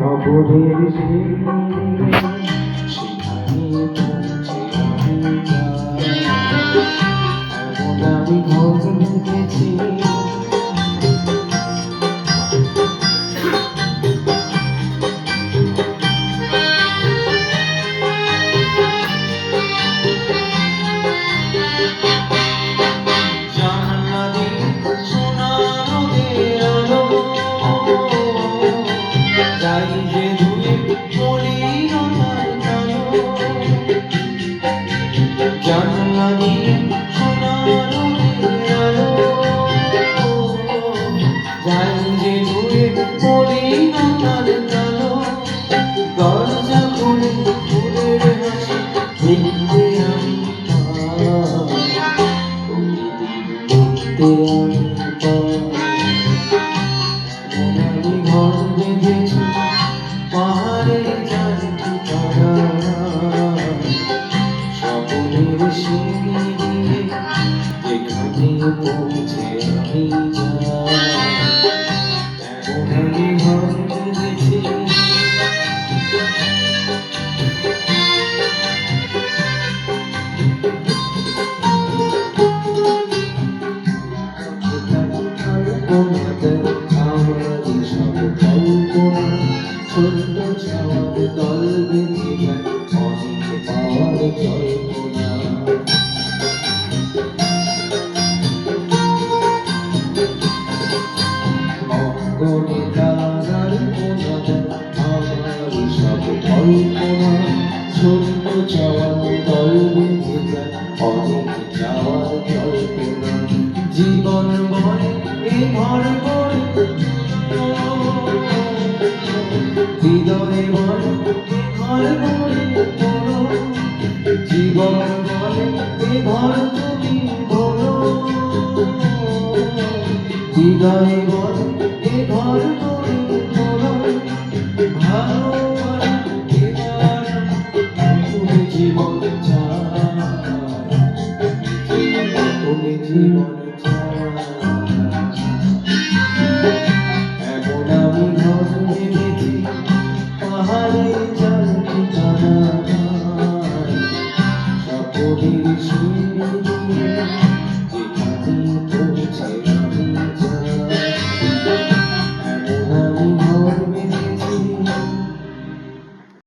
খবরের সেখানে পৌঁছে আমি যাই, এমন আমি ঘর দেখেছি। জানলা দিয়ে সোনা রোদের আলো যাই যে দূরে মলিনতার কালো, দরজা খুলে ফুলের হাসি দেখতে আমি আমি ঘর বেঁধেছি পাহাড়ে যার ঠিকানা, স্বপ্নের সিঁড়ি দিয়ে যেখানে পৌঁছে আমি যাই, এমন আমি ঘর বেঁধেছি। আমারই সব কল্পনা ছোট্ট ছাওয়ার দল বেঁধে যায় অনেক পাওয়ার জল্পনা। অঙ্গনে তারার কোনা দেয় আমারই সব কল্পনা ছোট্ট ছাওয়ার দল বেঁধে যায় অনেক যাওয়ার জল্পনা। জীবন বলে এ ঘর গড়ে হৃদয়ে বলে এ ঘর গড়ে তোলো, জীবন বলে এ ঘর তুমি বলো, হৃদয়ে বলে এ ঘর গড়ে তোলো। ভালোবাসা এবার তুমি জীবন চাই, তুমি জীবন চাই, এমন আমি ঘর বেঁধেছি পাহাড়ে যার ঠিকানা, স্বপ্নের সিঁড়ি দিয়ে